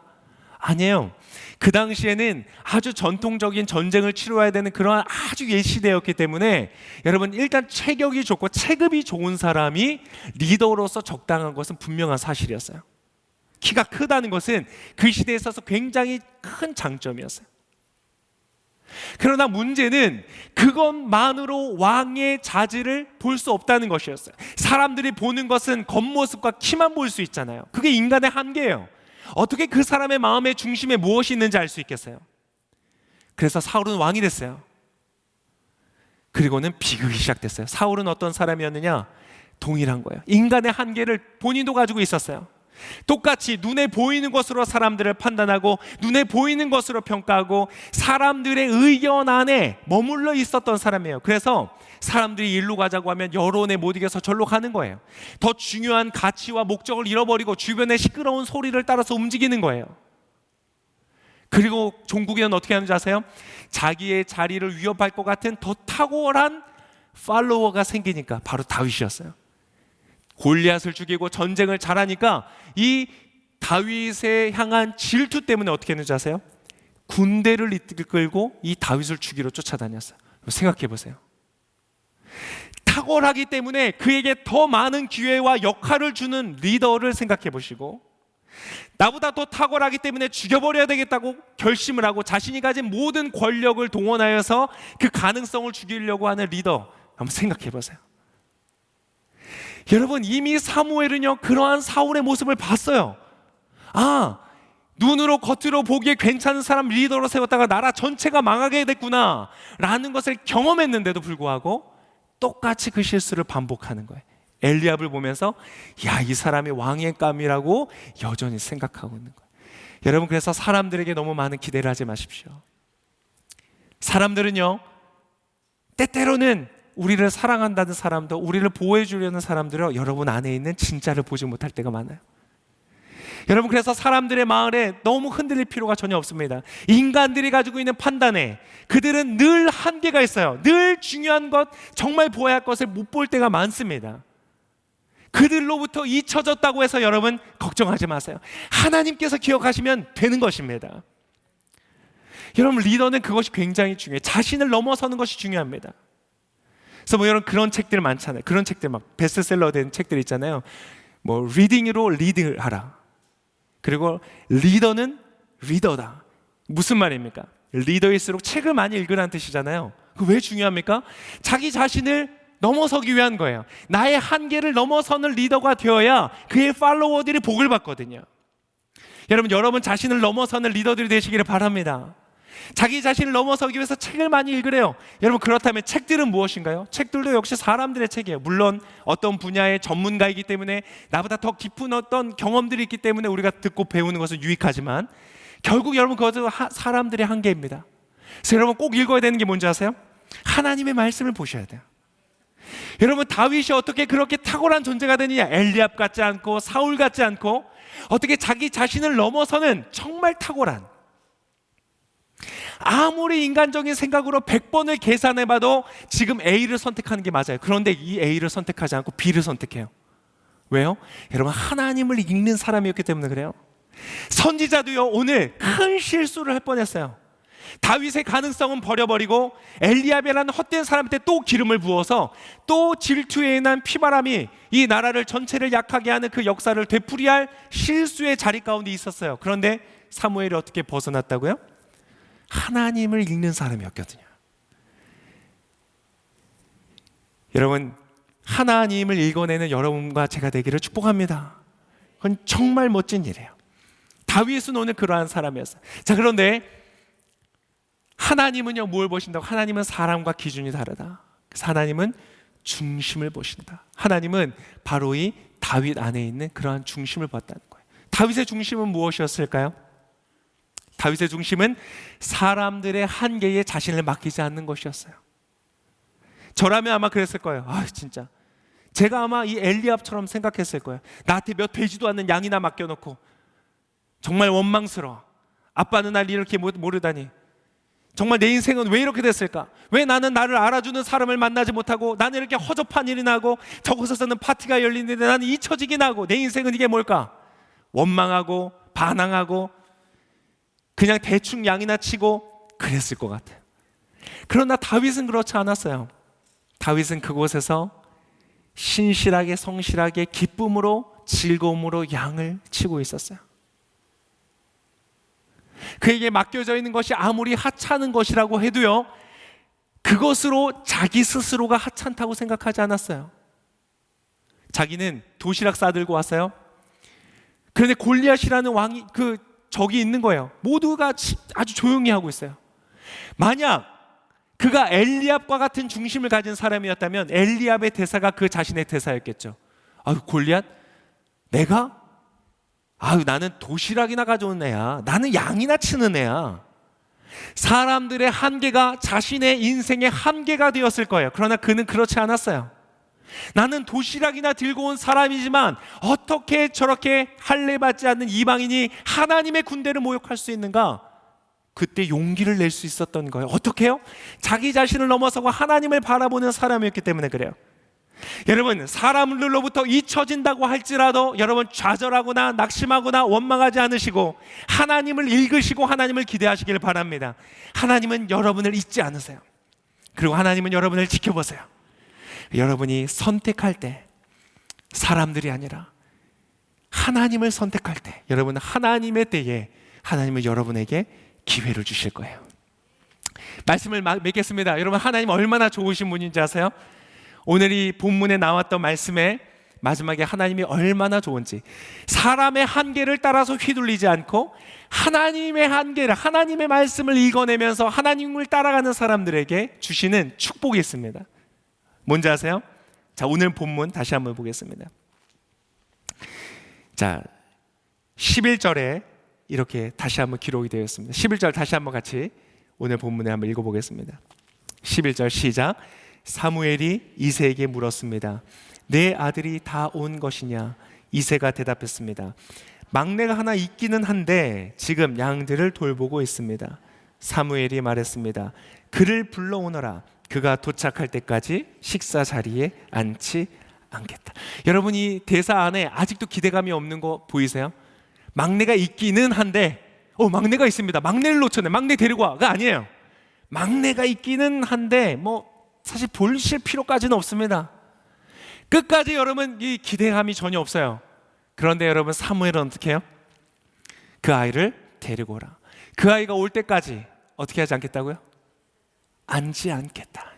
아니에요. 그 당시에는 아주 전통적인 전쟁을 치러야 되는 그러한 아주 예시대였기 때문에 여러분, 일단 체격이 좋고 체급이 좋은 사람이 리더로서 적당한 것은 분명한 사실이었어요. 키가 크다는 것은 그 시대에 있어서 굉장히 큰 장점이었어요. 그러나 문제는 그것만으로 왕의 자질을 볼 수 없다는 것이었어요. 사람들이 보는 것은 겉모습과 키만 볼 수 있잖아요. 그게 인간의 한계예요. 어떻게 그 사람의 마음의 중심에 무엇이 있는지 알 수 있겠어요? 그래서 사울은 왕이 됐어요. 그리고는 비극이 시작됐어요. 사울은 어떤 사람이었느냐? 동일한 거예요. 인간의 한계를 본인도 가지고 있었어요. 똑같이 눈에 보이는 것으로 사람들을 판단하고 눈에 보이는 것으로 평가하고 사람들의 의견 안에 머물러 있었던 사람이에요. 그래서 사람들이 일로 가자고 하면 여론에 못 이겨서 절로 가는 거예요. 더 중요한 가치와 목적을 잃어버리고 주변의 시끄러운 소리를 따라서 움직이는 거예요. 그리고 종국에는 어떻게 하는지 아세요? 자기의 자리를 위협할 것 같은 더 탁월한 팔로워가 생기니까 바로 다윗이었어요. 골리앗을 죽이고 전쟁을 잘하니까 이 다윗에 향한 질투 때문에 어떻게 했는지 아세요? 군대를 이끌고 이 다윗을 죽이러 쫓아다녔어요. 생각해 보세요. 탁월하기 때문에 그에게 더 많은 기회와 역할을 주는 리더를 생각해 보시고, 나보다 더 탁월하기 때문에 죽여버려야 되겠다고 결심을 하고 자신이 가진 모든 권력을 동원하여서 그 가능성을 죽이려고 하는 리더 한번 생각해 보세요. 여러분, 이미 사무엘은요 그러한 사울의 모습을 봤어요. 눈으로 겉으로 보기에 괜찮은 사람 리더로 세웠다가 나라 전체가 망하게 됐구나 라는 것을 경험했는데도 불구하고 똑같이 그 실수를 반복하는 거예요. 엘리압을 보면서 이 사람이 왕의 감이라고 여전히 생각하고 있는 거예요. 여러분, 그래서 사람들에게 너무 많은 기대를 하지 마십시오. 사람들은요 때때로는 우리를 사랑한다는 사람도, 우리를 보호해 주려는 사람들은 여러분 안에 있는 진짜를 보지 못할 때가 많아요. 여러분, 그래서 사람들의 마음에 너무 흔들릴 필요가 전혀 없습니다. 인간들이 가지고 있는 판단에 그들은 늘 한계가 있어요. 늘 중요한 것, 정말 보아야 할 것을 못 볼 때가 많습니다. 그들로부터 잊혀졌다고 해서 여러분 걱정하지 마세요. 하나님께서 기억하시면 되는 것입니다. 여러분, 리더는 그것이 굉장히 중요해요. 자신을 넘어서는 것이 중요합니다. 그래서 여러분, 그런 책들 많잖아요. 그런 책들 막 베스트셀러 된 책들 있잖아요. 리딩으로 리드하라. 그리고 리더는 리더다. 무슨 말입니까? 리더일수록 책을 많이 읽으라는 뜻이잖아요. 그 왜 중요합니까? 자기 자신을 넘어서기 위한 거예요. 나의 한계를 넘어서는 리더가 되어야 그의 팔로워들이 복을 받거든요. 여러분 자신을 넘어서는 리더들이 되시기를 바랍니다. 자기 자신을 넘어서기 위해서 책을 많이 읽으래요. 여러분, 그렇다면 책들은 무엇인가요? 책들도 역시 사람들의 책이에요. 물론 어떤 분야의 전문가이기 때문에 나보다 더 깊은 어떤 경험들이 있기 때문에 우리가 듣고 배우는 것은 유익하지만 결국 여러분 그것은 사람들의 한계입니다. 그래서 여러분 꼭 읽어야 되는 게 뭔지 아세요? 하나님의 말씀을 보셔야 돼요. 여러분, 다윗이 어떻게 그렇게 탁월한 존재가 되느냐? 엘리압 같지 않고 사울 같지 않고 어떻게 자기 자신을 넘어서는 정말 탁월한, 아무리 인간적인 생각으로 100번을 계산해봐도 지금 A를 선택하는 게 맞아요. 그런데 이 A를 선택하지 않고 B를 선택해요. 왜요? 여러분, 하나님을 읽는 사람이었기 때문에 그래요. 선지자도요 오늘 큰 실수를 할 뻔했어요. 다윗의 가능성은 버려버리고 엘리압이라는 헛된 사람한테 또 기름을 부어서 또 질투에 인한 피바람이 이 나라를 전체를 약하게 하는 그 역사를 되풀이할 실수의 자리 가운데 있었어요. 그런데 사무엘이 어떻게 벗어났다고요? 하나님을 읽는 사람이었거든요. 여러분, 하나님을 읽어내는 여러분과 제가 되기를 축복합니다. 그건 정말 멋진 일이에요. 다윗은 오늘 그러한 사람이었어요. 자, 그런데 하나님은요 뭘 보신다고? 하나님은 사람과 기준이 다르다. 그래서 하나님은 중심을 보신다. 하나님은 바로 이 다윗 안에 있는 그러한 중심을 봤다는 거예요. 다윗의 중심은 무엇이었을까요? 다윗의 중심은 사람들의 한계에 자신을 맡기지 않는 것이었어요. 저라면 아마 그랬을 거예요. 아, 진짜 제가 아마 이 엘리압처럼 생각했을 거예요. 나한테 몇 되지도 않는 양이나 맡겨놓고 정말 원망스러워. 아빠는 날 이렇게 모르다니. 정말 내 인생은 왜 이렇게 됐을까? 왜 나는 나를 알아주는 사람을 만나지 못하고, 나는 이렇게 허접한 일이 나고, 저곳에서는 파티가 열리는데 나는 잊혀지긴 하고, 내 인생은 이게 뭘까? 원망하고 반항하고 그냥 대충 양이나 치고 그랬을 것 같아요. 그러나 다윗은 그렇지 않았어요. 다윗은 그곳에서 신실하게 성실하게 기쁨으로 즐거움으로 양을 치고 있었어요. 그에게 맡겨져 있는 것이 아무리 하찮은 것이라고 해도요, 그것으로 자기 스스로가 하찮다고 생각하지 않았어요. 자기는 도시락 싸들고 왔어요. 그런데 골리앗이라는 왕이 적이 있는 거예요. 모두가 아주 조용히 하고 있어요. 만약 그가 엘리압과 같은 중심을 가진 사람이었다면 엘리압의 대사가 그 자신의 대사였겠죠. 아유, 골리앗, 내가? 아유, 나는 도시락이나 가져온 애야. 나는 양이나 치는 애야. 사람들의 한계가 자신의 인생의 한계가 되었을 거예요. 그러나 그는 그렇지 않았어요. 나는 도시락이나 들고 온 사람이지만 어떻게 저렇게 할례받지 않는 이방인이 하나님의 군대를 모욕할 수 있는가? 그때 용기를 낼 수 있었던 거예요. 어떻게 해요? 자기 자신을 넘어서고 하나님을 바라보는 사람이었기 때문에 그래요. 여러분, 사람들로부터 잊혀진다고 할지라도 여러분 좌절하거나 낙심하거나 원망하지 않으시고 하나님을 읽으시고 하나님을 기대하시길 바랍니다. 하나님은 여러분을 잊지 않으세요. 그리고 하나님은 여러분을 지켜보세요. 여러분이 선택할 때 사람들이 아니라 하나님을 선택할 때, 여러분은 하나님의 때에 하나님은 여러분에게 기회를 주실 거예요. 말씀을 맺겠습니다. 여러분, 하나님 얼마나 좋으신 분인지 아세요? 오늘 이 본문에 나왔던 말씀의 마지막에 하나님이 얼마나 좋은지, 사람의 한계를 따라서 휘둘리지 않고 하나님의 한계를, 하나님의 말씀을 읽어내면서 하나님을 따라가는 사람들에게 주시는 축복이 있습니다. 뭔지 아세요? 자, 오늘 본문 다시 한번 보겠습니다. 자, 11절에 이렇게 다시 한번 기록이 되어 있습니다. 11절 다시 한번 같이 오늘 본문에 한번 읽어보겠습니다. 11절 시작. 사무엘이 이새에게 물었습니다. 내 아들이 다 온 것이냐? 이새가 대답했습니다. 막내가 하나 있기는 한데 지금 양들을 돌보고 있습니다. 사무엘이 말했습니다. 그를 불러오너라. 그가 도착할 때까지 식사 자리에 앉지 않겠다. 여러분, 이 대사 안에 아직도 기대감이 없는 거 보이세요? 막내가 있기는 한데, 막내가 있습니다. 막내를 놓쳤네. 막내 데리고 와가 아니에요. 막내가 있기는 한데 사실 보실 필요까지는 없습니다. 끝까지 여러분 이 기대감이 전혀 없어요. 그런데 여러분, 사무엘은 어떻게 해요? 그 아이를 데리고 오라. 그 아이가 올 때까지 어떻게 하지 않겠다고요? 앉지 않겠다.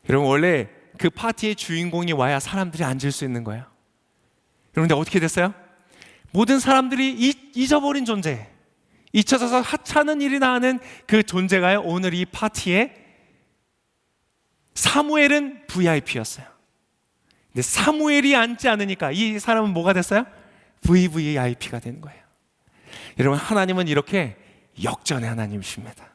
여러분, 원래 그 파티의 주인공이 와야 사람들이 앉을 수 있는 거예요. 그런데 어떻게 됐어요? 모든 사람들이 잊어버린 존재, 잊혀져서 하찮은 일이나 하는 그 존재가요, 오늘 이 파티에 사무엘은 VIP였어요. 근데 사무엘이 앉지 않으니까 이 사람은 뭐가 됐어요? VVIP가 된 거예요. 여러분, 하나님은 이렇게 역전의 하나님이십니다.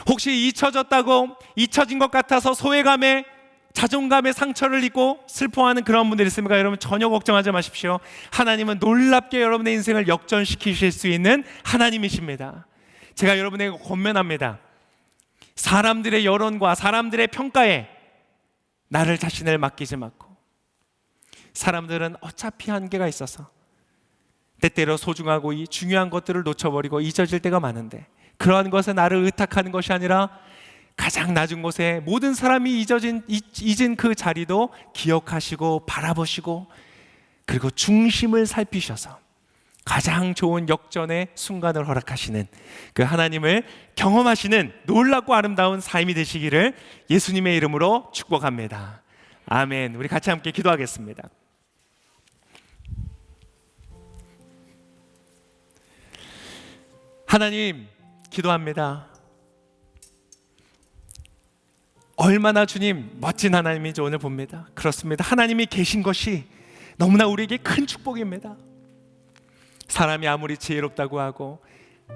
혹시 잊혀졌다고, 잊혀진 것 같아서 소외감에, 자존감의 상처를 입고 슬퍼하는 그런 분들이 있습니까? 여러분, 전혀 걱정하지 마십시오. 하나님은 놀랍게 여러분의 인생을 역전시키실 수 있는 하나님이십니다. 제가 여러분에게 권면합니다. 사람들의 여론과 사람들의 평가에 나를 자신을 맡기지 말고, 사람들은 어차피 한계가 있어서 때때로 소중하고 이 중요한 것들을 놓쳐버리고 잊어질 때가 많은데, 그러한 것에 나를 의탁하는 것이 아니라 가장 낮은 곳에 모든 사람이 잊은 그 자리도 기억하시고 바라보시고, 그리고 중심을 살피셔서 가장 좋은 역전의 순간을 허락하시는 그 하나님을 경험하시는 놀랍고 아름다운 삶이 되시기를 예수님의 이름으로 축복합니다. 아멘. 우리 같이 함께 기도하겠습니다. 하나님, 기도합니다. 얼마나 주님 멋진 하나님인지 오늘 봅니다. 그렇습니다. 하나님이 계신 것이 너무나 우리에게 큰 축복입니다. 사람이 아무리 지혜롭다고 하고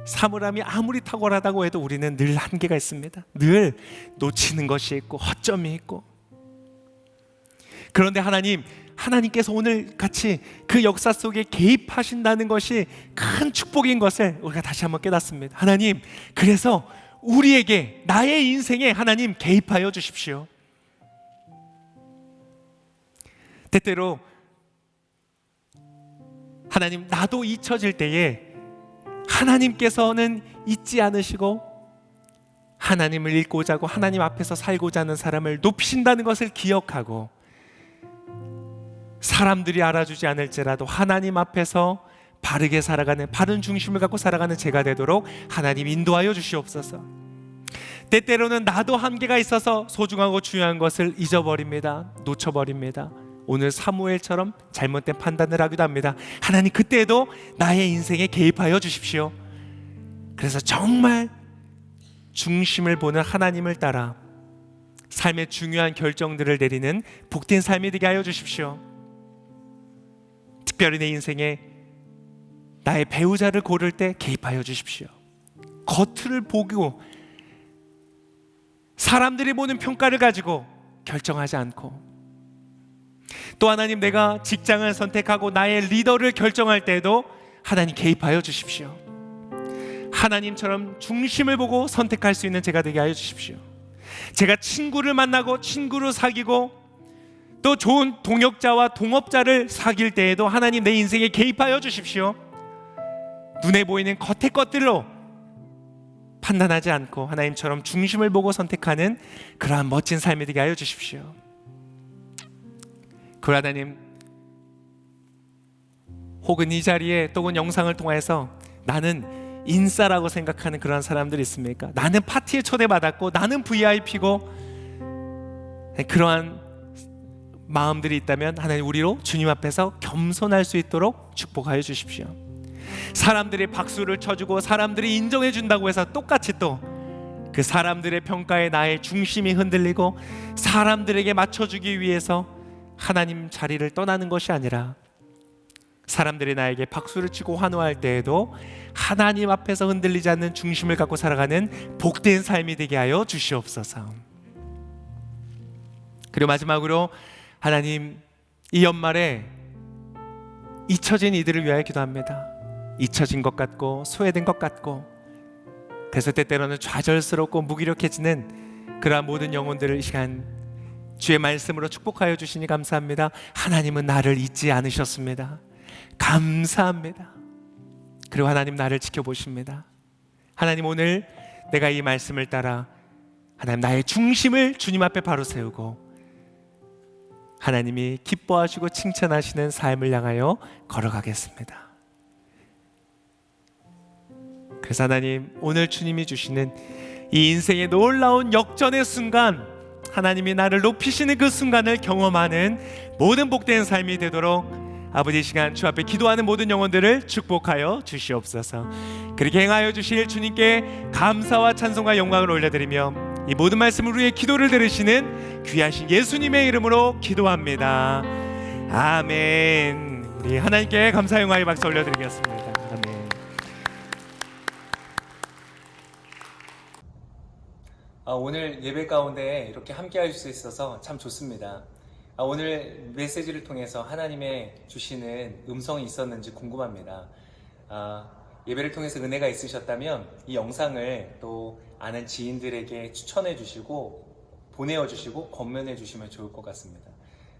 사물함이 아무리 탁월하다고 해도 우리는 늘 한계가 있습니다. 늘 놓치는 것이 있고 허점이 있고. 그런데 하나님께서 오늘 같이 그 역사 속에 개입하신다는 것이 큰 축복인 것을 우리가 다시 한번 깨닫습니다. 하나님, 그래서 우리에게, 나의 인생에 하나님 개입하여 주십시오. 때때로 하나님, 나도 잊혀질 때에 하나님께서는 잊지 않으시고 하나님을 읽고자 하고 하나님 앞에서 살고자 하는 사람을 높이신다는 것을 기억하고, 사람들이 알아주지 않을지라도 하나님 앞에서 바르게 살아가는, 바른 중심을 갖고 살아가는 제가 되도록 하나님 인도하여 주시옵소서. 때때로는 나도 한계가 있어서 소중하고 중요한 것을 잊어버립니다. 놓쳐버립니다. 오늘 사무엘처럼 잘못된 판단을 하기도 합니다. 하나님, 그때에도 나의 인생에 개입하여 주십시오. 그래서 정말 중심을 보는 하나님을 따라 삶의 중요한 결정들을 내리는 복된 삶이 되게 하여 주십시오. 특별히 내 인생에 나의 배우자를 고를 때 개입하여 주십시오. 겉을 보고 사람들이 보는 평가를 가지고 결정하지 않고, 또 하나님, 내가 직장을 선택하고 나의 리더를 결정할 때에도 하나님 개입하여 주십시오. 하나님처럼 중심을 보고 선택할 수 있는 제가 되게 하여 주십시오. 제가 친구를 만나고 친구를 사귀고 또 좋은 동역자와 동업자를 사귈 때에도 하나님, 내 인생에 개입하여 주십시오. 눈에 보이는 겉의 것들로 판단하지 않고 하나님처럼 중심을 보고 선택하는 그러한 멋진 삶이 되게 하여 주십시오. 그 하나님, 혹은 이 자리에 또는 영상을 통해서 나는 인싸라고 생각하는 그런 사람들이 있습니까? 나는 파티에 초대받았고 나는 VIP고 그러한 마음들이 있다면 하나님, 우리로 주님 앞에서 겸손할 수 있도록 축복하여 주십시오. 사람들이 박수를 쳐주고 사람들이 인정해 준다고 해서 똑같이 또 그 사람들의 평가에 나의 중심이 흔들리고 사람들에게 맞춰주기 위해서 하나님 자리를 떠나는 것이 아니라, 사람들이 나에게 박수를 치고 환호할 때에도 하나님 앞에서 흔들리지 않는 중심을 갖고 살아가는 복된 삶이 되게 하여 주시옵소서. 그리고 마지막으로 하나님, 이 연말에 잊혀진 이들을 위하여 기도합니다. 잊혀진 것 같고 소외된 것 같고, 그래서 때때로는 좌절스럽고 무기력해지는 그러한 모든 영혼들을 이 시간 주의 말씀으로 축복하여 주시니 감사합니다. 하나님은 나를 잊지 않으셨습니다. 감사합니다. 그리고 하나님, 나를 지켜보십니다. 하나님, 오늘 내가 이 말씀을 따라 하나님, 나의 중심을 주님 앞에 바로 세우고 하나님이 기뻐하시고 칭찬하시는 삶을 향하여 걸어가겠습니다. 그래서 하나님, 오늘 주님이 주시는 이 인생의 놀라운 역전의 순간, 하나님이 나를 높이시는 그 순간을 경험하는 모든 복된 삶이 되도록 아버지, 이 시간 주 앞에 기도하는 모든 영혼들을 축복하여 주시옵소서. 그렇게 행하여 주실 주님께 감사와 찬송과 영광을 올려드리며 이 모든 말씀을 위해 기도를 들으시는 귀하신 예수님의 이름으로 기도합니다. 아멘. 우리 하나님께 감사 영광의 박수 올려드리겠습니다. 아멘. 오늘 예배 가운데 이렇게 함께 할 수 있어서 참 좋습니다. 오늘 메시지를 통해서 하나님의 주시는 음성이 있었는지 궁금합니다. 예배를 통해서 은혜가 있으셨다면 이 영상을 또 아는 지인들에게 추천해 주시고 보내어 주시고 권면해 주시면 좋을 것 같습니다.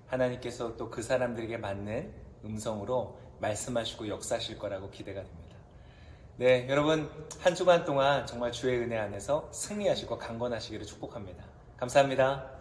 하나님께서 또 그 사람들에게 맞는 음성으로 말씀하시고 역사하실 거라고 기대가 됩니다. 네, 여러분 한 주간 동안 정말 주의 은혜 안에서 승리하시고 강건하시기를 축복합니다. 감사합니다.